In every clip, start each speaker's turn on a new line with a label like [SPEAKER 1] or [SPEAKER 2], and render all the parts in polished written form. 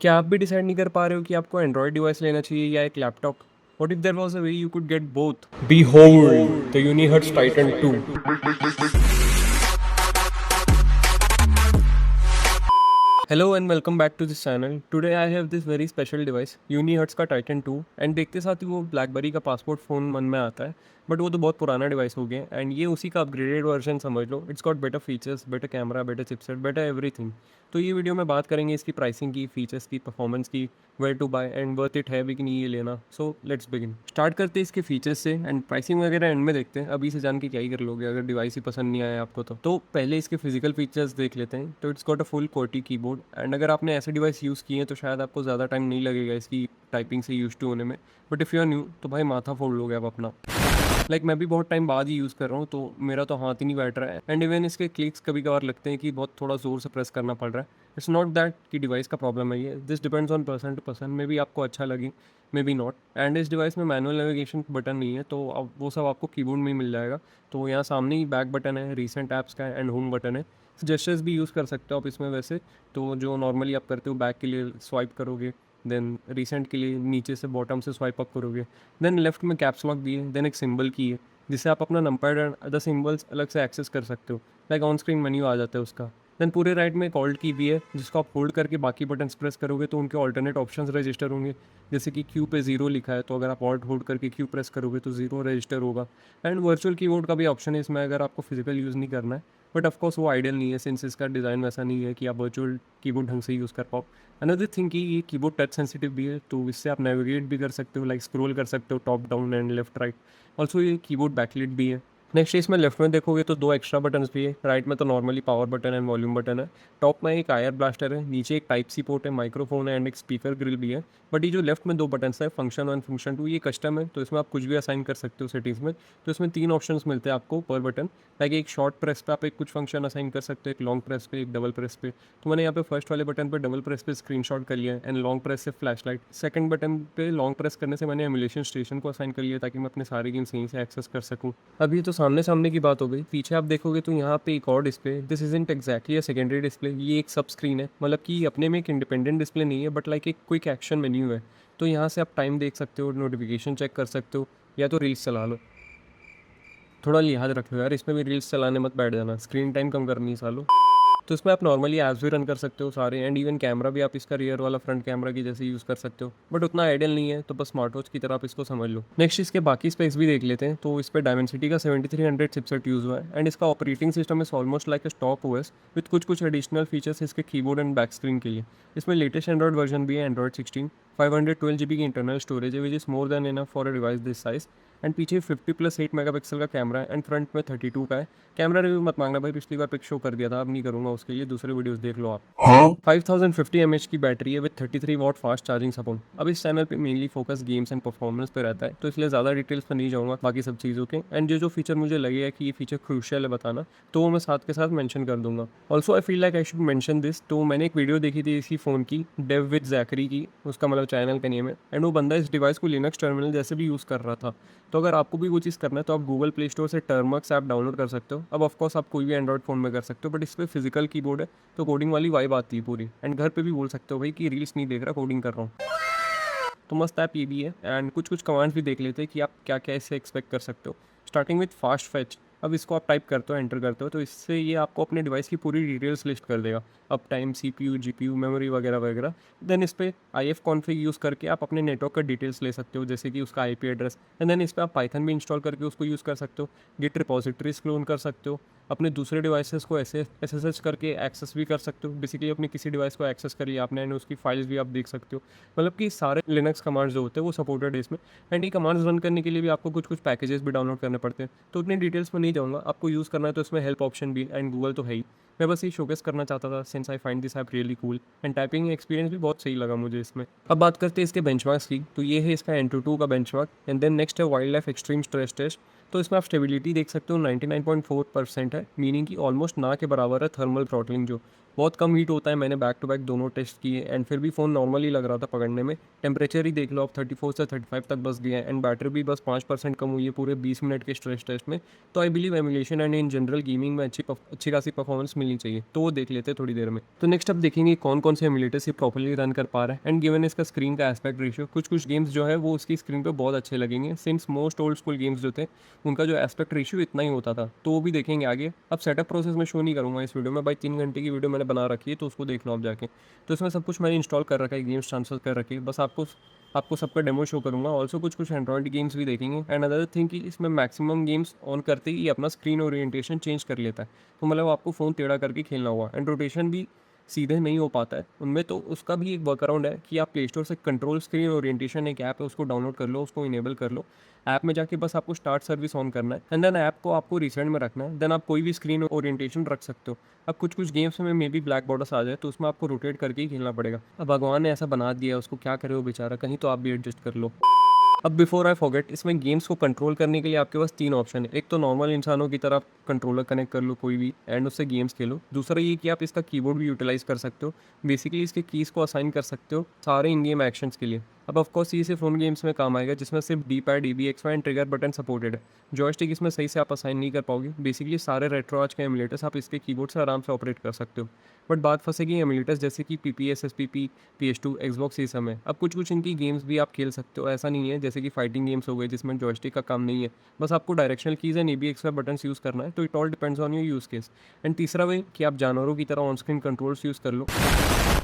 [SPEAKER 1] क्या आप भी डिसाइड नहीं कर पा रहे हो कि आपको एंड्रॉयड डिवाइस लेना चाहिए या एक laptop? What if there was a way you could get both? Behold the Unihertz Titan 2। Hello and welcome back to this channel. Today I have this very special device Unihertz का Titan 2 and देखते साथ ही वो blackberry का passport phone मन में आता है, but वो तो बहुत पुराना डिवाइस हो गया एंड ये उसी का अपग्रेडेड वर्जन समझ लो। It's got better features, better camera, better chipset, better everything. तो ये वीडियो में बात करेंगे इसकी प्राइसिंग की, फीचर्स की, परफॉर्मेंस की, where to buy and worth it है भी कि नहीं ये लेना। So let's begin. स्टार्ट करते हैं इसके फीचर्स से एंड प्राइसिंग वगैरह एंड में देखते हैं। अभी से जान के क्या ही कर लोगे अगर डिवाइस ही पसंद नहीं आया आपको तो पहले इसके फिजिकल फीचर्स देख लेते हैं। तो it's got a full QWERTY keyboard and अगर आपने ऐसे डिवाइस यूज़ किए हैं तो शायद आपको ज़्यादा टाइम नहीं लगेगा इसकी टाइपिंग से यूज टू होने में, but if you are new तो भाई माथा फोड़ लोगे आप अपना। मैं भी बहुत टाइम बाद ही यूज़ कर रहा हूँ तो मेरा तो हाथ ही नहीं बैठ रहा है एंड इवन इसके क्लिक्स कभी कभार लगते हैं कि बहुत थोड़ा ज़ोर से प्रेस करना पड़ रहा है। इट्स नॉट दैट कि डिवाइस का प्रॉब्लम है, ये this depends on person to person. May भी आपको अच्छा लगे, मे बी नॉट। एंड इस डिवाइस में मैनुअल नेविगेशन बटन नहीं है तो अब वो सब आपको कीबोर्ड में ही मिल जाएगा। तो यहाँ सामने ही बैक बटन है, रीसेंट ऐप्स का एंड होम बटन है। जेस्चर्स भी यूज़ कर सकते हो आप इसमें वैसे। तो जो नॉर्मली आप करते हो बैक के लिए स्वाइप करोगे, देन रिसेंट के लिए नीचे से बॉटम से स्वाइप अप करोगे, देन लेफ्ट में कैप्स लॉक दिए, देन एक सिंबल की है जिससे आप अपना नंबर एंड अदर सिंबल्स अलग से एक्सेस कर सकते हो। ऑन स्क्रीन मेन्यू आ जाता है उसका। देन पूरे राइट में एक ऑल्ट की भी है जिसको आप होल्ड करके बाकी बटन्स प्रेस करोगे तो उनके ऑल्टरनेट ऑप्शंस रजिस्टर होंगे। जैसे कि क्यू पे ज़ीरो लिखा है तो अगर आप ऑल्ट होल्ड करके क्यू प्रेस करोगे तो ज़ीरो रजिस्टर होगा। एंड वर्चुअल कीबोर्ड का भी ऑप्शन है इसमें अगर आपको फिजिकल यूज़ नहीं करना है, बट ऑफकोर्स वो आइडियल नहीं है सिंस इसका डिज़ाइन वैसा नहीं है कि आप वर्चुअल कीबोर्ड ढंग से यूज़ कर पाओ। अनदर थिंग कि ये कीबोर्ड टच सेंसिटिव भी है तो इससे आप नेविगेट भी कर सकते हो, लाइक स्क्रॉल कर सकते हो top down and left right. Also ये कीबोर्ड बैकलिट भी है। नेक्स्ट इसमें लेफ्ट में देखोगे तो दो एक्स्ट्रा बटन्स भी है। राइट में तो normally power button and volume button है। टॉप में एक आयर ब्लास्टर है, नीचे एक टाइप सी पोर्ट है, माइक्रोफोन है एंड एक स्पीकर ग्रिल भी है। बट ये जो लेफ्ट में दो बटन्स है, फंक्शन 1 फंक्शन 2, ये कस्टम है तो इसमें आप कुछ भी असाइन कर सकते हो सेटिंग्स में। तो इसमें 3 ऑप्शंस मिलते हैं आपको पर बटन। एक शॉर्ट प्रेस पे आप एक कुछ फंक्शन असाइन कर सकते हो, एक लॉन्ग प्रेस पे, एक डबल प्रेस पे। तो मैंने यहाँ पे फर्स्ट वाले बटन पे डबल प्रेस पे स्क्रीनशॉट कर लिया है एंड लॉन्ग प्रेस से फ्लैश लाइट। सेकंड बटन पे लॉन्ग प्रेस करने से मैंने एमुलेशन स्टेशन को असाइन कर लिया ताकि मैं अपने सारे गेम्स यहीं से एक्सेस कर सकूँ। अब ये तो सामने सामने की बात हो गई। पीछे आप देखोगे तो यहाँ पे एक और display, this isn't exactly a secondary display, ये एक सब स्क्रीन है। मतलब कि अपने में एक इंडिपेंडेंट डिस्प्ले नहीं है बट लाइक एक क्विक एक्शन मेन्यू है। तो यहाँ से आप टाइम देख सकते हो, नोटिफिकेशन चेक कर सकते हो या तो रील्स चला लो। थोड़ा लिहाज रख लो यार, इसमें भी रील्स चलाने मत बैठ जाना, स्क्रीन टाइम कम करनी है सालों। तो इसमें आप नॉर्मली ऐप्स भी रन कर सकते हो सारे एंड इवन कैमरा भी आप इसका रियर वाला फ्रंट कैमरा की जैसे यूज़ कर सकते हो, बट उतना आइडियल नहीं है तो बस स्मार्ट वॉच की तरह आप इसको समझ लो। नेक्स्ट इसके बाकी स्पेक्स भी देख लेते हैं। तो इस पर डायमेंसिटी का 7300 चिपसेट यूज़ हुआ है एंड इसका operating system is almost like a stop OS with कुछ कुछ एडिशनल फीचर्स इसके कीबोर्ड एंड बैक स्क्रीन के लिए। इसमें लेटेस्ट एंड्रॉइड वर्जन भी है, एंड्रॉइड 16। 512 GB की इंटरनल स्टोरेज है which is more than enough for a device this size. And पीछे 50+8 मेगापिक्सल का कैमरा है एंड फ्रंट में 32 का है। कैमरा रिव्यू मत मांगना भाई, पिछली बार पिक शो कर दिया था, अब नहीं करूँगा उसके लिए, दूसरे वीडियोस देख लो आप। हाँ 5050 mAh की बैटरी है with 33 watt fast charging support. अब इस चैनल पे mainly focus games and performance पे रहता है तो इसलिए ज़्यादा डिटेल्स पर नहीं जाऊँगा बाकी सब चीज़ों के। एंड जो जो फीचर मुझे लगे है कि ये फीचर क्रूशियल है बताना, तो वो मैं साथ के साथ मेंशन कर दूंगा। Also I feel like I should mention this. तो मैंने एक वीडियो देखी थी इसी फ़ोन की, डेव विद जैकरी की, उसका मतलब चैनल का नेम है। एंड वो बंदा इस डिवाइस को लिनक्स टर्मिनल जैसे भी यूज़ कर रहा था। तो अगर आपको भी वो चीज़ करना है तो आप गूगल प्ले स्टोर से टर्मक्स ऐप डाउनलोड कर सकते हो। अब ऑफकोर्स आप कोई भी एंड्रॉइड फ़ोन में कर सकते हो, बट इस पर फिजिकल कीबोर्ड है तो कोडिंग वाली वाइब आती है पूरी। एंड घर पे भी बोल सकते हो भाई कि रील्स नहीं देख रहा, कोडिंग कर रहा हूँ। तो मस्त ऐप ये भी है एंड कुछ कुछ कमांड्स भी देख लेते हैं कि आप क्या क्या इससे एक्सपेक्ट कर सकते हो। Starting with fast fetch. अब इसको आप टाइप करते हो, एंटर करते हो तो इससे ये आपको अपने डिवाइस की पूरी डिटेल्स लिस्ट कर देगा, up time, CPU, GPU, memory वगैरह वगैरह। देन इस पर IF कॉन्फ़िग यूज़ करके आप अपने नेटवर्क का डिटेल्स ले सकते हो, जैसे कि उसका IP एड्रेस। एंड देन इस पर आप पाइथन भी इंस्टॉल करके उसको यूज़ कर सकते हो। गिट रिपोजिटरीज क्लोन कर सकते हो, अपने दूसरे डिवाइसेस को ऐसे SSH करके एक्सेस भी कर सकते हो। बेसिकली अपने किसी डिवाइस को एक्सेस कर लिया आपने एंड उसकी फाइल्स भी आप देख सकते हो। मतलब कि सारे लिनक्स कमांड्स जो होते हैं वो सपोर्टेड है इसमें। एंड ये कमांड्स रन करने के लिए भी आपको कुछ कुछ पैकेजेस भी डाउनलोड करने पड़ते हैं, तो उतनी डिटेल्स में नहीं जाऊँगा। आपको यूज़ करना है तो इसमें हेल्प ऑप्शन भी एंड गूगल तो है ही। मैं बस ये शोकेस करना चाहता था since I find this app really cool and typing experience भी बहुत सही लगा मुझे इसमें। अब बात करते हैं इसके बेंचमार्क्स की। तो ये है इसका Antutu का बेंचमार्क एंड देन नेक्स्ट है Wild Life Extreme stress test. तो इसमें आप स्टेबिलिटी देख सकते हो 99.4% है, मीनिंग कि ऑलमोस्ट ना के बराबर है थर्मल थ्रॉटलिंग जो। बहुत कम हीट होता है। मैंने बैक टू बैक दोनों टेस्ट किए एंड फिर भी फ़ोन नॉर्मल ही लग रहा था पकड़ने में। टेम्परेचर ही देख लो आप, 34 से 35 तक बस गया है एंड बैटरी भी बस 5% कम हुई है पूरे 20 मिनट के स्ट्रेस टेस्ट में। तो I believe emulation and in general gaming में अच्छी खासी परफॉर्मेंस मिलनी चाहिए, तो वो देख लेते हैं थोड़ी देर में। तो नेक्स्ट अब देखेंगे कौन कौन से एमुलेटर्स ये प्रॉपर्ली रन कर पा रहा है एंड गिवन इसका स्क्रीन का एस्पेक्ट रेशियो। कुछ कुछ गेम्स जो है वो उसकी स्क्रीन पे बहुत अच्छे लगेंगे, since most old school games जो थे उनका जो एस्पेक्ट रेशियो इतना ही होता था। तो वो भी देखेंगे आगे। अब सेटअप प्रोसेस में शो नहीं करूँगा इस वीडियो में, भाई 3 घंटे की वीडियो मैंने बना रखी है, तो उसको देख लो आप जाके। तो इसमें सब कुछ मैंने इंस्टॉल कर रखा है, गेम्स ट्रांसफर कर रखी है, बस आपको आपको सबका डेमो शो करूँगा। ऑल्सो कुछ कुछ एंड्रॉइड गेम्स भी देखेंगे एंड अदर थिंग कि इसमें मैक्सिमम गेम्स ऑन करते ही अपना स्क्रीन ओरिएंटेशन चेंज कर लेता है। तो मतलब आपको फ़ोन टेढ़ा करके खेलना होगा एंड रोटेशन भी सीधे नहीं हो पाता है उनमें। तो उसका भी एक वर्कअराउंड है कि आप प्ले स्टोर से कंट्रोल स्क्रीन ओरिएंटेशन एक ऐप है, उसको डाउनलोड कर लो, उसको इनेबल कर लो। ऐप में जाके बस आपको स्टार्ट सर्विस ऑन करना है एंड देन ऐप को आपको रिसेंट में रखना है। देन आप कोई भी स्क्रीन ओरिएंटेशन रख सकते हो। अब कुछ कुछ गेम्स में मे बी ब्लैक बॉर्डर्स आ जाए, तो उसमें आपको रोटेट करके ही खेलना पड़ेगा। अब भगवान ने ऐसा बना दिया है, उसको क्या करे वो बेचारा, कहीं तो आप भी एडजस्ट कर लो। अब बिफोर आई फॉरगेट, इसमें गेम्स को कंट्रोल करने के लिए आपके पास 3 ऑप्शन है। एक तो नॉर्मल इंसानों की तरह कंट्रोलर कनेक्ट कर लो कोई भी एंड उससे गेम्स खेलो। दूसरा ये कि आप इसका कीबोर्ड भी यूटिलाइज कर सकते हो, बेसिकली इसके कीज़ को असाइन कर सकते हो सारे इन गेम एक्शंस के लिए। अब ऑफकोर्स ये सिर्फ उन गेम्स में काम आएगा जिसमें सिर्फ D pad EBXY and trigger button supported है। जॉयस्टिक इसमें सही से आप असाइन नहीं कर पाओगे। बेसिकली सारे रेट्रो आज के एमुलेटर्स आप इसके कीबोर्ड से आराम से ऑपरेट कर सकते हो। बट बात फंसेगी एमुलेटर्स जैसे कि PPS SPP PS2 Xbox ये सब है। अब कुछ कुछ इनकी गेम्स भी आप खेल सकते हो, ऐसा नहीं है, जैसे कि फाइटिंग गेम्स हो गए जिसमें जॉयस्टिक का काम नहीं है, बस आपको directional keys and EBXY buttons use करना है। तो it all depends on your use case. And तीसरा वे कि आप जानवरों की तरह ऑन स्क्रीन कंट्रोल्स यूज़ कर लो।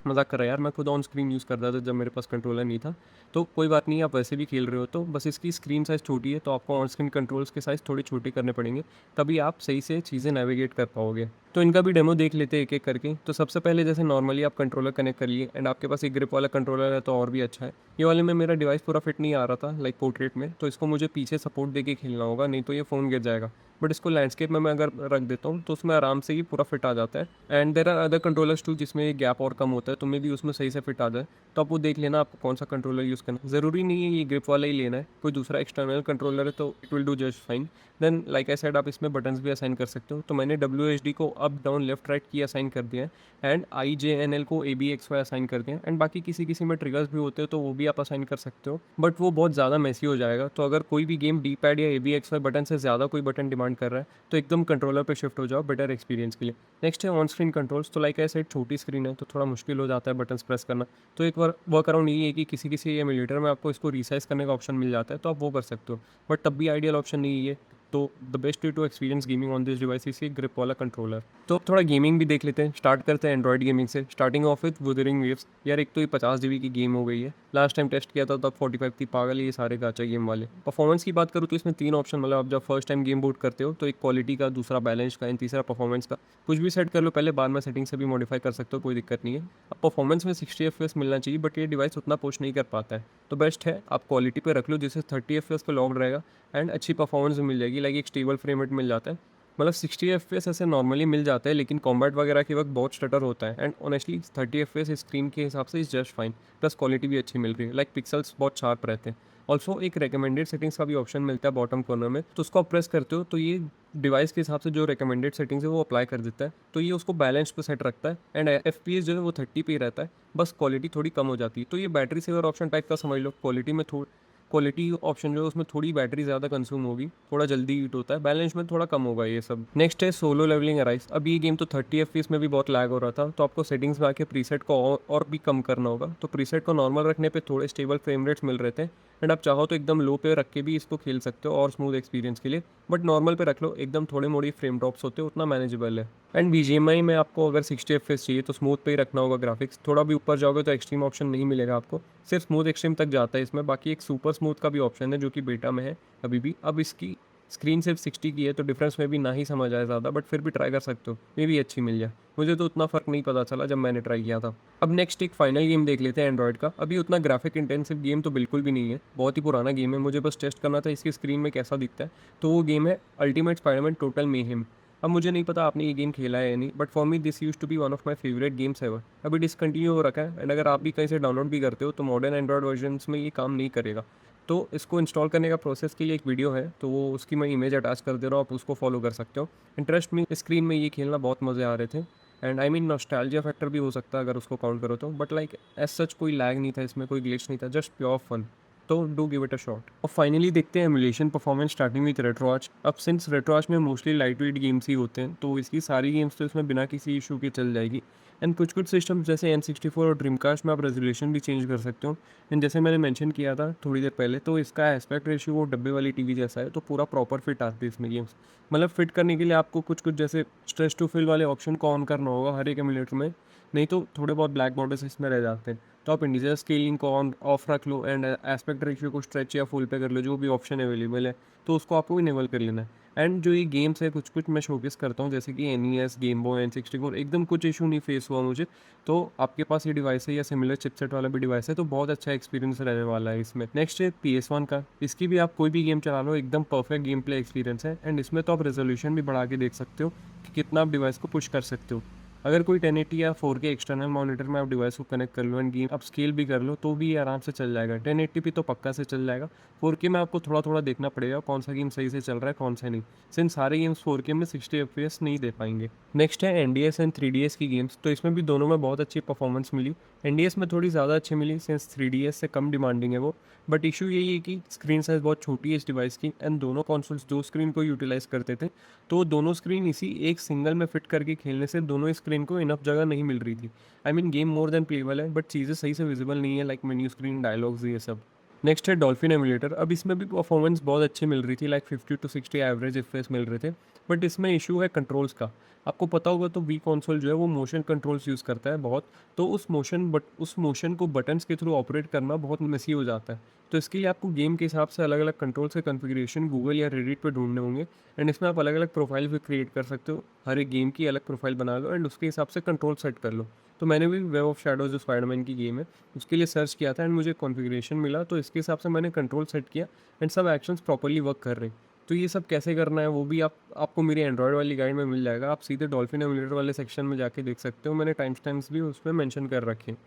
[SPEAKER 1] मजाक कर रहा है यार, मैं खुद ऑन स्क्रीन यूज़ करता था जब मेरे पास कंट्रोलर नहीं था। तो कोई बात नहीं, आप वैसे भी खेल रहे हो तो बस इसकी स्क्रीन साइज़ छोटी है, तो आपको ऑन स्क्रीन कंट्रोल्स के साइज़ थोड़े छोटे करने पड़ेंगे, तभी आप सही से चीज़ें नेविगेट कर पाओगे। तो इनका भी डेमो देख लेते हैं एक एक करके। तो सबसे पहले जैसे नॉर्मली आप कंट्रोलर कनेक्ट कर लिए एंड आपके पास एक ग्रिप वाला कंट्रोलर है तो और भी अच्छा है। ये वाले में मेरा डिवाइस पूरा फिट नहीं आ रहा था लाइक पोर्ट्रेट में, तो इसको मुझे पीछे सपोर्ट देके खेलना होगा, नहीं तो ये फ़ोन गिर जाएगा। बट इसको लैंडस्केप में मैं अगर रख देता हूँ तो उसमें आराम से ही पूरा फिट आ जाता है। And there are other controllers too जिसमें गैप और कम होता है, तो मे भी उसमें सही से फिट आ जाए। तो आप वो देख लेना आपको कौन सा कंट्रोलर यूज़ करना है। ज़रूरी नहीं है ये ग्रिप वाला ही लेना है, कोई दूसरा एक्सटर्नल कंट्रोलर है तो it will do just fine. Then like I said आप इसमें बटन्स भी असाइन कर सकते हो। तो मैंने WSD को अप डाउन लेफ्ट राइट की असाइन कर दिया है एंड IJNL को ABXY असाइन कर दिया एंड बाकी किसी किसी में ट्रिगर्स भी होते हैं तो वो भी आप असाइन कर सकते हो, बट वो बहुत ज़्यादा मैसी हो जाएगा। तो अगर कोई भी गेम डी पैड या ABXY बटन से ज़्यादा कोई बटन डिमांड कर रहा है तो एकदम कंट्रोलर पे शिफ्ट हो जाओ बेटर एक्सपीरियंस के लिए। नेक्स्ट है ऑन स्क्रीन कंट्रोल्स। तो लाइक आई सेड छोटी स्क्रीन है तो थोड़ा मुश्किल हो जाता है बटन्स प्रेस करना। तो एक वर्क अराउंड ये है कि किसी किसी एमुलेटर में आपको इसको रिसाइज करने का ऑप्शन मिल जाता है, तो आप वो कर सकते हो, बट तब भी आइडियल ऑप्शन नहीं है ये। तो the best way to experience gaming on this device is grip वाला कंट्रोलर। तो अब थोड़ा गेमिंग भी देख लेते हैं। स्टार्ट करते हैं एंड्रॉइड गेमिंग से, starting of with Wuthering waves. यार एक तो ये 50 GB की गेम हो गई है, लास्ट टाइम टेस्ट किया था तब 45 थी। पागल है ये सारे गाचा गेम वाले। परफॉर्मेंस की बात करूँ तो इसमें 3 ऑप्शन, मतलब आप जब फर्स्ट टाइम गेम बूट करते हो तो एक क्वालिटी का, दूसरा बैलेंस का एंड तीसरा परफॉर्मेंस का। कुछ भी सेट कर लो पहले, बाद में सेटिंग से भी मॉडिफाई कर सकते हो, कोई दिक्कत नहीं है। अब परफॉर्मेंस में 60 FPS मिलना चाहिए, बट ये डिवाइस उतना पुश नहीं कर पाता है। तो बेस्ट है आप क्वालिटी पे रख लो जिससे 30 FPS पे लॉक्ड रहेगा एंड अच्छी परफॉर्मेंस भी मिल जाएगी। लाइक एक स्टेबल फ्रेम रेट मिल जाता है। मतलब 60 FPS ऐसे नॉर्मली मिल जाता है, लेकिन कॉम्बैट वगैरह के वक्त बहुत स्टटर होता है एंड ऑनेस्टली 30 FPS स्क्रीन के हिसाब से is just fine. Plus quality भी अच्छी मिल रही है, लाइक पिक्सल्स बहुत शार्प रहते हैं। ऑल्सो एक रिकमेंडेड सेटिंग्स का भी ऑप्शन मिलता है बॉटम कॉर्नर में, तो उसको आप प्रेस करते हो तो ये डिवाइस के हिसाब से जो रिकमेंडेड सेटिंग्स है वो अप्लाई कर देता है। तो ये उसको बैलेंस पे सेट रखता है एंड FPS जो है वो 30 पे ही रहता है, बस क्वालिटी थोड़ी कम हो जाती है। तो ये बैटरी सेवर ऑप्शन टाइप का समझ लो। क्वालिटी ऑप्शन जो है उसमें थोड़ी बैटरी ज़्यादा कंज्यूम होगी, थोड़ा जल्दी हीट होता है, बैलेंस में थोड़ा कम होगा ये सब। नेक्स्ट है सोलो लेवलिंग अराइज। अब ये गेम तो 30 FPS में भी बहुत लैग हो रहा था, तो आपको सेटिंग्स में आके प्रीसेट को और भी कम करना होगा। तो प्रीसेट को नॉर्मल रखने पे थोड़े स्टेबल फ्रेम रेट्स मिल रहे थे एंड आप चाहो तो एकदम लो पे रख के भी इसको खेल सकते हो और स्मूथ एक्सपीरियंस के लिए, बट नॉर्मल पे रख लो, एकदम थोड़े मोड़ी फ्रेम ड्रॉप्स होते हैं, उतना मैनेजेबल है। एंड BGMI में आपको अगर 60 FPS चाहिए तो स्मूथ पे ही रखना होगा ग्राफिक्स। थोड़ा भी ऊपर जाओगे तो एक्सट्रीम ऑप्शन नहीं मिलेगा आपको, सिर्फ स्मूथ एक्सट्रीम तक जाता है इसमें। बाकी एक सुपर स्मूथ का भी ऑप्शन है जो कि बेटा में है अभी भी। अब इसकी स्क्रीन सिर्फ 60 की है तो डिफरेंस में भी ना ही समझ आए ज़्यादा, बट फिर भी ट्राई कर सकते हो, मे भी अच्छी मिल जाए। मुझे तो उतना फ़र्क नहीं पता चला जब मैंने ट्राई किया था। अब नेक्स्ट एक फाइनल गेम देख लेते हैं एंड्रॉइड का। अभी उतना ग्राफिक इंटेंसिव गेम तो बिल्कुल भी नहीं है, बहुत ही पुराना गेम है, मुझे बस टेस्ट करना था इसकी स्क्रीन में कैसा दिखता है। तो वो गेम है अल्टीमेट स्पाइडरमैन टोटल मेहेम। अब मुझे नहीं पता आपने ये गेम खेला है या नहीं, but for me this used to be one of my favourite games ever. अभी डिसकंटिन्यू हो रखा है एंड अगर आप भी कहीं से डाउनलोड भी करते हो तो मॉडर्न एंड्रॉयड वर्जन में ये काम नहीं करेगा। तो इसको इंस्टॉल करने का प्रोसेस के लिए एक वीडियो है, तो वो उसकी मैं इमेज अटैच कर दे रहा हूँ, आप उसको फॉलो कर सकते हो। इंटरेस्ट में स्क्रीन में ये खेलना बहुत मज़े आ रहे थे। And I mean nostalgia factor भी हो सकता है अगर उसको काउंट करो तो, बट लाइक एज सच कोई लैग नहीं था इसमें, कोई ग्लिच नहीं था, जस्ट प्योर फन। तो do give it a shot. और फाइनली देखते हैं एमुलेशन परफॉर्मेंस स्टार्टिंग विथ रेट्रोआर्च। अब सिंस रेट्रोआर्च में मोस्टली लाइट वेट गेम्स ही होते हैं तो इसकी सारी गेम्स तो इसमें बिना किसी इशू के चल जाएगी। एंड कुछ कुछ सिस्टम जैसे N64 और ड्रीमकास्ट में आप रेजोल्यूशन भी चेंज कर सकते हो। एंड जैसे मैंने मेंशन किया था थोड़ी देर पहले, तो इसका एस्पेक्ट रेशियो वो डब्बे वाली टीवी जैसा है, तो पूरा प्रॉपर फिट आती है इसमें गेम्स। मतलब फिट करने के लिए आपको कुछ कुछ जैसे स्ट्रेस टू फिल वाले ऑप्शन को ऑन करना होगा हर एक एमुलेटर में, नहीं तो थोड़े बहुत ब्लैक बॉर्डर्स इसमें रह जाते हैं। तो आप इंडिविजुअल स्केलिंग को ऑन ऑफ रख लो एंड एस्पेक्ट रेशियो को स्ट्रेच या फुल पे कर लो, जो भी ऑप्शन अवेलेबल है तो उसको आपको इनेबल कर लेना है। एंड जो ये गेम्स है कुछ कुछ मैं शोकेस करता हूँ, जैसे कि NES, गेम बॉय, N64, एकदम कुछ इशू नहीं फेस हुआ मुझे। तो आपके पास ये डिवाइस है या सिमिलर चिपसेट वाला भी डिवाइस है तो बहुत अच्छा एक्सपीरियंस रहने वाला है इसमें। नेक्स्ट है PS1 का। इसकी भी आप कोई भी गेम चला लो, एकदम परफेक्ट गेम प्ले एक्सपीरियंस है। एंड इसमें तो आप रेजोल्यूशन भी बढ़ा के देख सकते हो कि कितना आप डिवाइस को पुश कर सकते हो। अगर कोई 1080 या 4K एक्सटर्नल मॉनिटर में आप डिवाइस को कनेक्ट कर लो एंड गेम आप स्केल भी कर लो तो भी ये आराम से चल जाएगा। 1080p तो पक्का से चल जाएगा। 4K में आपको थोड़ा थोड़ा देखना पड़ेगा कौन सा गेम सही से चल रहा है कौन सा नहीं, सिंस सारे गेम्स 4K में 60 FPS नहीं दे पाएंगे। नेक्स्ट है NDS एंड 3DS की गेम्स। तो इसमें भी दोनों में बहुत अच्छी परफॉर्मेंस मिली। NDS में थोड़ी ज़्यादा अच्छी मिली सिंस 3DS से कम डिमांडिंग है वो। बट इशू यही है कि स्क्रीन साइज़ बहुत छोटी है इस डिवाइस की एंड दोनों कॉन्सोल्स दो स्क्रीन को यूटिलाइज़ करते थे, तो दोनों स्क्रीन इसी एक सिंगल में फिट करके खेलने से दोनों स्क्रीन को इनफ जगह नहीं मिल रही थी। I mean game more than payable है बट चीज़ें सही से विजिबल नहीं है, लाइक मेन्यू स्क्रीन, डायलॉग्स, ये सब। नेक्स्ट है डॉल्फिन एमुलेटर। अब इसमें भी परफॉर्मेंस बहुत अच्छी मिल रही थी, लाइक 50 to 60 एवरेज एफपीएस मिल रहे थे। बट इसमें इशू है कंट्रोल्स का। आपको पता होगा तो वी कंसोल जो है वो मोशन कंट्रोल्स यूज़ करता है बहुत, तो उस मोशन को बटन्स के थ्रू ऑपरेट करना बहुत मेसी हो जाता है। तो इसके लिए आपको गेम के हिसाब से अलग अलग कंट्रोल्स के कॉन्फ़िगरेशन गूगल या रेडिट पे ढूंढने होंगे। एंड इसमें आप अलग अलग प्रोफाइल भी क्रिएट कर सकते हो, हर एक गेम की अलग प्रोफाइल बना लो एंड उसके हिसाब से कंट्रोल सेट कर लो। तो मैंने भी वेब ऑफ शैडोज जो स्पाइडरमैन की गेम है उसके लिए सर्च किया था एंड मुझे कॉन्फ़िगरेशन मिला, तो इसके हिसाब से मैंने कंट्रोल सेट किया एंड सब एक्शंस प्रॉपर्ली वर्क कर रहे हैं। तो ये सब कैसे करना है वो भी आपको मेरी एंड्रॉयड वाली गाइड में मिल जाएगा। आप सीधे डॉल्फिन एमुलेटर वाले सेक्शन में जाके देख सकते हो, मैंने टाइम स्टैम्प्स भी उसमें मेंशन कर रखे हैं।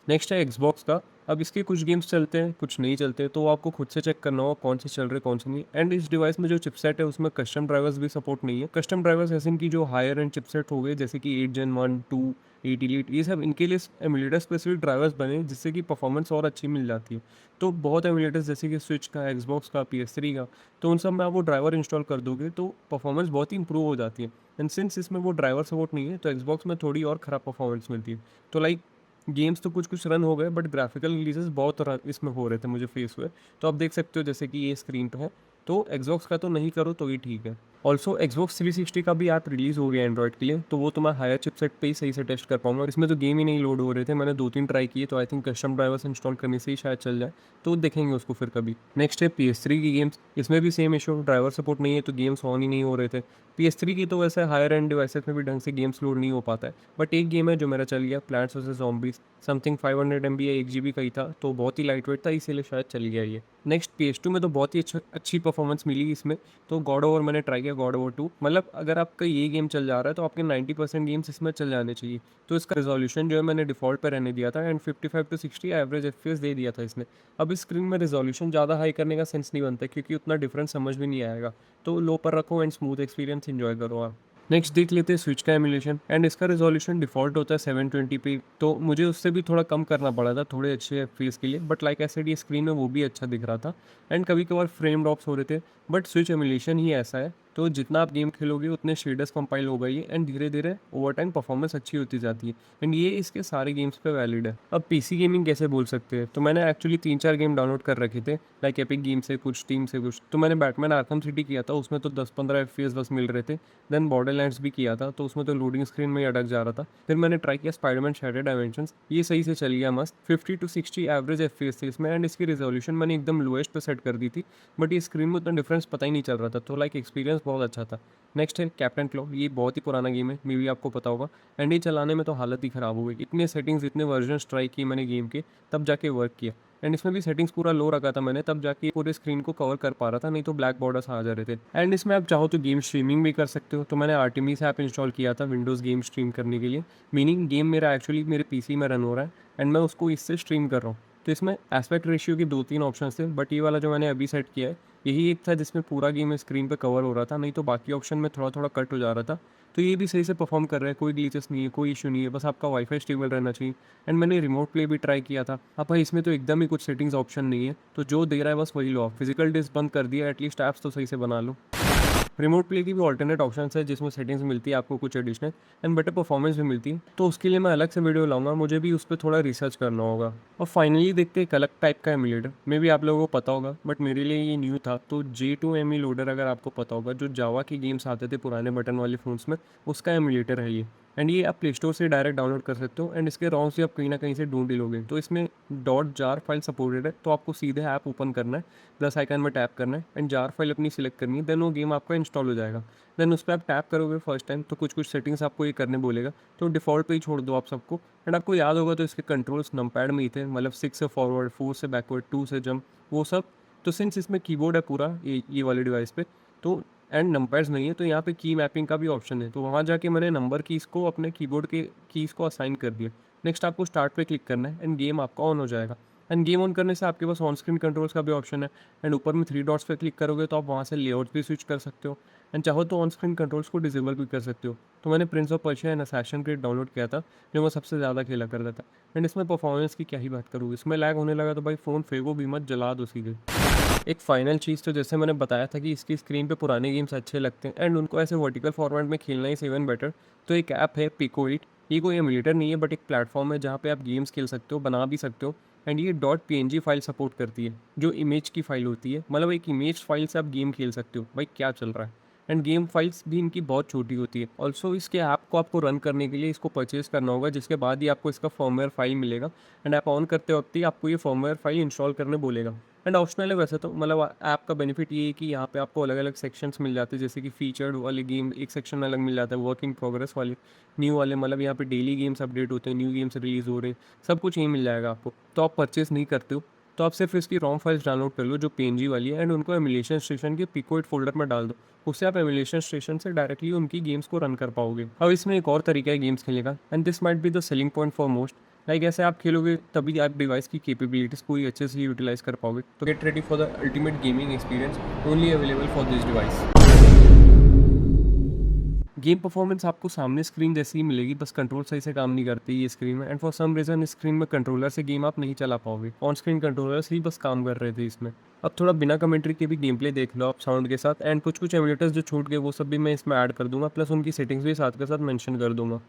[SPEAKER 1] नेक्स्ट है एक्सबॉक्स का। अब इसके कुछ गेम्स चलते हैं कुछ नहीं चलते, तो आपको खुद से चेक करना होगा कौन से चल रहे कौन से नहीं। एंड इस डिवाइस में जो चिपसेट है उसमें कस्टम ड्राइवर्स भी सपोर्ट नहीं है। कस्टम ड्राइवर्स ऐसे इनकी जो हायर एंड चिपसेट हो गए जैसे कि 8 Gen 1, 2, 8 Elite, ये सब इनके लिए एमुलेटर स्पेसिफिक ड्राइवर्स बने जिससे कि परफॉर्मेंस और अच्छी मिल जाती है। तो बहुत एमुलेटर्स जैसे कि स्विच का, एक्सबॉक्स का, PS3 का, तो उन सब में आप वो ड्राइवर इंस्टॉल कर दोगे तो परफॉर्मेंस बहुत ही इंप्रूव हो जाती है। एंड सिंस इसमें वो ड्राइवर सपोर्ट नहीं है तो एक्सबॉक्स में थोड़ी और ख़राब परफॉर्मेंस मिलती है। तो लाइक गेम्स तो कुछ कुछ रन हो गए बट ग्राफिकल रिलीजेस बहुत इसमें हो रहे थे मुझे फेस हुए। तो आप देख सकते हो जैसे कि ये स्क्रीन पे है, तो एक्सबॉक्स का तो नहीं करो तो ही ठीक है। ऑल्सो एक्सबॉक्स 360 का भी ऐप रिलीज़ हो गया एंड्रॉइड के लिए, तो वो तो मैं हायर चिपसेट पे ही सही से टेस्ट कर पाऊंगा। इसमें तो गेम ही नहीं लोड हो रहे थे, मैंने 2-3 ट्राई किए, तो I think custom drivers install करने से ही शायद चल जाए, तो देखेंगे उसको फिर कभी। नेक्स्ट है PS3 की गेम्स। इसमें भी सेम इशू, ड्राइवर सपोर्ट नहीं है तो गेम्स ऑन ही नहीं हो रहे थे। PS3 की तो वैसे हायर एंड डिवाइसेस में भी ढंग से गेम्स लोड नहीं हो पाता है, बट एक गेम है जो मेरा चल गया, plants versus zombies. Something 500 MB या 1 GB का ही था, तो बहुत ही लाइट वेट था, इसीलिए शायद चल गया ये। नेक्स्ट PS2 में तो बहुत ही अच्छी परफॉर्मेंस मिली इसमें। तो गॉड ओवर मैंने ट्राई किया, गॉड ओवर 2, मतलब अगर आपका ये गेम चल जा रहा है तो आपके 90% गेम्स इसमें चल जाने चाहिए। तो इसका रिजोल्यूशन जो है मैंने डिफ़ॉल्ट पे रहने दिया था एंड 55 to 60 एवरेज FPS दे दिया था इसने। अब इस स्क्रीन में रिजोल्यूशन ज़्यादा हाई करने का सेंस नहीं बनता क्योंकि उतना डिफरेंस समझ भी नहीं आएगा। तो लो पर रखो एंड स्मूथ एक्सपीरियंस एंजॉय करो आप। नेक्स्ट देख लेते हैं स्विच का एमुलेशन। एंड इसका रिजोल्यूशन डिफ़ॉल्ट होता है 720p, तो मुझे उससे भी थोड़ा कम करना पड़ा था थोड़े अच्छे एफपीएस के लिए, बट लाइक ऐसे ये स्क्रीन में वो भी अच्छा दिख रहा था। एंड कभी कभार फ्रेम ड्रॉप्स हो रहे थे, बट स्विच एमुलेशन ही ऐसा है, तो जितना आप गेम खेलोगे उतने शेडर्स कंपाइल हो गई है एंड धीरे धीरे ओवर टाइम परफॉर्मेंस अच्छी होती जाती है। एंड ये इसके सारे गेम्स पे वैलिड है। अब पीसी गेमिंग कैसे बोल सकते हैं, तो मैंने एक्चुअली 3-4 गेम डाउनलोड कर रखे थे, लाइक एपिक गेम से कुछ, स्टीम से कुछ। तो मैंने बैटमैन आर्कम सिटी किया था, उसमें तो 10-15 एफपीएस बस मिल रहे थे। देन बॉर्डरलैंड्स भी किया था, तो उसमें तो लोडिंग स्क्रीन में ही अटक जा रहा था। फिर मैंने ट्राई किया स्पाइडरमैन शैटर्ड डायमेंशंस, ये सही से चल गया मस्त। 50 to 60 एवरेज एफपीएस थे इसमें एंड इसकी रिजोल्यूशन मैंने एकदम लोएस्ट पे सेट कर दी थी, बट ये स्क्रीन में उतना डिफरेंस पता ही नहीं चल रहा था, तो लाइक एक्सपीरियंस बहुत अच्छा था। नेक्स्ट है कैप्टन क्लॉ। ये बहुत ही पुराना गेम है, मे भी आपको पता होगा, एंड ये चलाने में तो हालत ही ख़राब हो गई। इतने सेटिंग्स, इतने वर्जन ट्राई किए मैंने गेम के, तब जाके वर्क किया। एंड इसमें भी सेटिंग्स पूरा लो रखा था मैंने, तब जाके पूरे स्क्रीन को कवर कर पा रहा था, नहीं तो ब्लैक बॉर्डर्स आ जा रहे थे। एंड इसमें आप चाहो तो गेम स्ट्रीमिंग भी कर सकते हो, तो मैंने आर्टिमिस ऐप इंस्टॉल किया था विंडोज़ गेम स्ट्रीम करने के लिए। मीनिंग गेम मेरा एक्चुअली मेरे पीसी में रन हो रहा है एंड मैं उसको इससे स्ट्रीम कर रहा हूँ। तो इसमें एस्पेक्ट रेशियो के 2-3 ऑप्शन थे, बट ये वाला जो मैंने अभी सेट किया है यही एक था जिसमें पूरा गेम स्क्रीन पे कवर हो रहा था, नहीं तो बाकी ऑप्शन में थोड़ा-थोड़ा कट हो जा रहा था। तो ये भी सही से परफ़ॉर्म कर रहा है, कोई ग्लिचेस नहीं है, कोई इश्यू नहीं है, बस आपका वाईफ़ाई स्टेबल रहना चाहिए। एंड मैंने रिमोट प्ले भी ट्राई किया था। अब भाई इसमें तो एकदम ही कुछ सेटिंग्स ऑप्शन नहीं है, तो जो दे रहा है बस वही लो आप। फिज़िकल डिस्क बंद कर दिया, एटलीस्ट ऐप्स तो सही से बना लो। रिमोट प्ले की भी ऑल्टरनेट ऑप्शंस है जिसमें सेटिंग्स मिलती है आपको कुछ एडिशनल एंड बेटर परफॉर्मेंस भी मिलती है, तो उसके लिए मैं अलग से वीडियो लाऊंगा, मुझे भी उस पर थोड़ा रिसर्च करना होगा। और फाइनली देखते हैं एक अलग टाइप का एमुलेटर, मे भी आप लोगों को पता होगा बट मेरे लिए ये न्यू था। तो J2 लोडर, अगर आपको पता होगा, जो जावा के गेम्स आते थे पुराने बटन वाले फ़ोन्स में, उसका एमुलेटर है ये। एंड ये आप प्ले स्टोर से डायरेक्ट डाउनलोड कर सकते हो एंड इसके रॉम्स भी आप कहीं ना कहीं से ढूंढ ही लोगे। तो इसमें .jar फाइल सपोर्टेड है, तो आपको सीधे ऐप ओपन करना है, प्लस आइकन में टैप करना है एंड जार फाइल अपनी सिलेक्ट करनी है, देन वो गेम आपका इंस्टॉल हो जाएगा। देन उस पर आप टैप करोगे फर्स्ट टाइम तो कुछ कुछ सेटिंग्स आपको ये करने बोलेगा, तो डिफ़ॉल्ट पे ही छोड़ दो आप सबको। एंड आपको याद होगा तो इसके कंट्रोल्स नमपैड में ही थे, मतलब 6 से फॉरवर्ड, 4 से बैकवर्ड, 2 से जंप, वो सब। तो सिंस इसमें कीबोर्ड है पूरा ये वाले डिवाइस पे, तो एंड नमपैड्स नहीं है, तो यहाँ पे की मैपिंग का भी ऑप्शन है, तो वहाँ जाके मैंने नंबर कीज़ को अपने कीबोर्ड के कीज़ को असाइन कर दिया। नेक्स्ट आपको स्टार्ट पे क्लिक करना है एंड गेम आपका ऑन हो जाएगा। एंड गेम ऑन करने से आपके पास ऑन स्क्रीन कंट्रोल्स का भी ऑप्शन है, एंड ऊपर में 3 डॉट्स पे क्लिक करोगे तो आप वहाँ से लेआउट भी स्विच कर सकते हो, एंड चाहो तो ऑन स्क्रीन कंट्रोल्स को डिसेबल भी कर सकते हो। तो मैंने Prince of Persia and assassin creed download किया था, जो मैं सबसे ज़्यादा खेला करता था। एंड इसमें परफॉर्मेंस की क्या ही बात करूँ, इसमें लैग होने लगा तो भाई फ़ोन फेंको भी मत, जला दो सीधे। एक फाइनल चीज़, तो जैसे मैंने बताया था कि इसकी स्क्रीन पे पुराने गेम्स अच्छे लगते हैं एंड उनको ऐसे वर्टिकल फॉर्मेट में खेलना इज़ इवन बेटर। तो एक ऐप है पिकोइट, ये कोई एमुलेटर नहीं है बट एक प्लेटफॉर्म है जहाँ पे आप गेम्स खेल सकते हो, बना भी सकते हो। एंड ये .png फाइल सपोर्ट करती है, जो इमेज की फाइल होती है, मतलब एक इमेज फाइल से आप गेम खेल सकते हो। भाई क्या चल रहा है। एंड गेम फाइल्स भी इनकी बहुत छोटी होती है। ऑल्सो इसके ऐप को आपको रन करने के लिए इसको परचेज़ करना होगा, जिसके बाद ही आपको इसका फर्मवेयर फाइल मिलेगा। एंड ऐप ऑन करते वक्त ही आपको ये फर्मवेयर फाइल इंस्टॉल करने बोलेगा। एंड ऑप्शनल है वैसे तो, मतलब ऐप का बेनिफिट ये है कि यहाँ पे आपको अलग अलग सेक्शंस मिल जाते हैं, जैसे कि फीचर्ड वाले गेम एक सेक्शन अलग मिल जाता है, वर्क इन प्रोग्रेस वाले, न्यू वाले, मतलब यहाँ पे डेली गेम्स अपडेट होते हैं, न्यू गेम्स रिलीज़ हो रहे हैं, सब कुछ यहीं मिल जाएगा आपको। तो आप परचेस नहीं करते हो तो आप सिर्फ इसकी रॉम फाइल्स डाउनलोड कर लो जो PNG वाली है, एंड उनको एमुलेशन स्टेशन के पिकोइट फोल्डर में डाल दो। उससे आप एमुलेशन स्टेशन से डायरेक्टली उनकी गेम्स को रन कर पाओगे। अब इसमें एक और तरीका है गेम्स खेलने का, and this might be the selling point for most. Like ऐसे आप खेलोगे तभी आप डिवाइस की कैपेबिलिटीज़ पूरी अच्छे से यूटिलाइज कर पाओगे। तो get ready for the ultimate gaming experience, only available for this device. Game performance आपको सामने स्क्रीन जैसी ही मिलेगी, बस कंट्रोल सही से काम नहीं करती ये स्क्रीन में, and for some reason screen में कंट्रोलर से गेम आप नहीं चला पाओगे। ऑन स्क्रीन कंट्रोलर्स ही बस काम कर रहे थे इसमें। अब थोड़ा बिना कमेंट्री के भी गेम प्ले देख लो आप साउंड के साथ, एंड कुछ कुछ एमुलेटर्स जो छूट गए वो सब भी मैं इसमें ऐड कर दूंगा, प्लस उनकी सेटिंग्स भी साथ के साथ मेंशन कर दूंगा।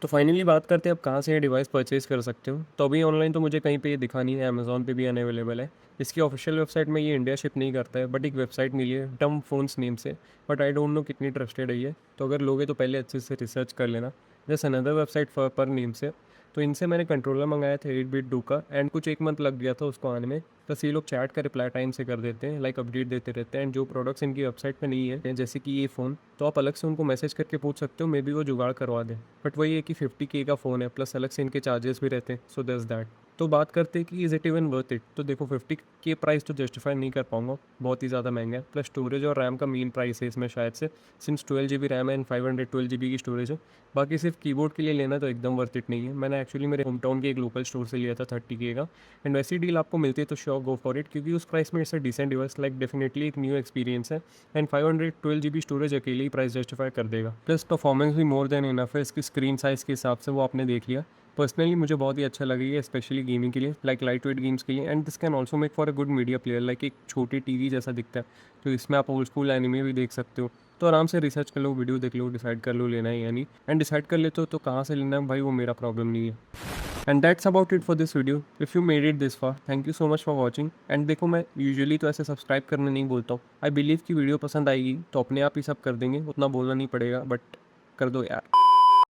[SPEAKER 1] तो फाइनली बात करते हैं अब कहाँ से ये डिवाइस परचेज़ कर सकते हो। तो अभी ऑनलाइन तो मुझे कहीं पे ये दिखा नहीं है, अमेज़न पे भी अनअवेलेबल है। इसकी ऑफिशियल वेबसाइट में ये इंडिया शिप नहीं करता है, बट एक वेबसाइट मिली है टम फ़ोन्स नेम से, बट आई डोंट नो कितनी ट्रस्टेड है ये। तो अगर लोगे तो पहले अच्छे से रिसर्च कर लेना। जस्ट अनदर वेबसाइट पर नेम से। तो इनसे मैंने कंट्रोलर मंगाया था 8-बिट 2 का, एंड कुछ 1 मंथ लग गया था उसको आने में। बस ये लोग चैट का रिप्लाई टाइम से कर देते हैं, लाइक अपडेट देते रहते हैं, एंड जो प्रोडक्ट्स इनकी वेबसाइट पे नहीं है जैसे कि ये फ़ोन, तो आप अलग से उनको मैसेज करके पूछ सकते हो, मे बी वो जुगाड़ करवा दें। बट वही है कि 50K का फ़ोन है, प्लस अलग से इनके चार्जेस भी रहते हैं, सो दैट्स दैट। तो बात करते हैं कि is it even worth it. तो देखो 50K प्राइस तो जस्टिफाई नहीं कर पाऊंगा, बहुत ही ज़्यादा महंगा है। प्लस स्टोरेज और रैम का मेन प्राइस है इसमें शायद से, सिंस 12 GB रैम है एंड 512 GB की स्टोरेज है। बाकी सिर्फ कीबोर्ड के लिए लेना तो एकदम वर्थ इट नहीं है। मैंने एक्चुअली मेरे होम टाउन के एक लोकल स्टोर से लिया था 30K का, एंड वैसी डील आपको मिलती है तो श्योर गो फॉर इट, क्योंकि उस प्राइस में it's a decent device, like definitely एक न्यू एक्सपीरियंस है। एंड 512 GB स्टोरेज अकेले ही प्राइस जस्टिफाई कर देगा। प्लस परफॉर्मेंस भी मोर देन इनफ है इसकी स्क्रीन साइज़ के हिसाब से, वो आपने देख लिया। पर्सनली मुझे बहुत ही अच्छा लगा ये, स्पेशली गेमिंग के लिए, लाइक लाइट वेट गेम्स के लिए, and this can also make for a good media player, like एक छोटी टीवी जैसा दिखता है। तो इसमें आप ओल्ड स्कूल एनिमे भी देख सकते हो। तो आराम से रिसर्च कर लो, वीडियो देख लो, डिसाइड कर लो लेना है या नहीं, एंड डिसाइड कर लेते हो तो कहाँ से लेना है भाई, वो मेरा प्रॉब्लम नहीं है। And that's about it for this video. If you made it this far, thank you so much for watching. And देखो, मैं यूजुअली तो ऐसे सब्सक्राइब करने नहीं बोलता हूँ। आई बिलीव कि वीडियो पसंद आएगी तो अपने आप ही सब कर देंगे, उतना बोलना नहीं पड़ेगा, बट कर दो यार।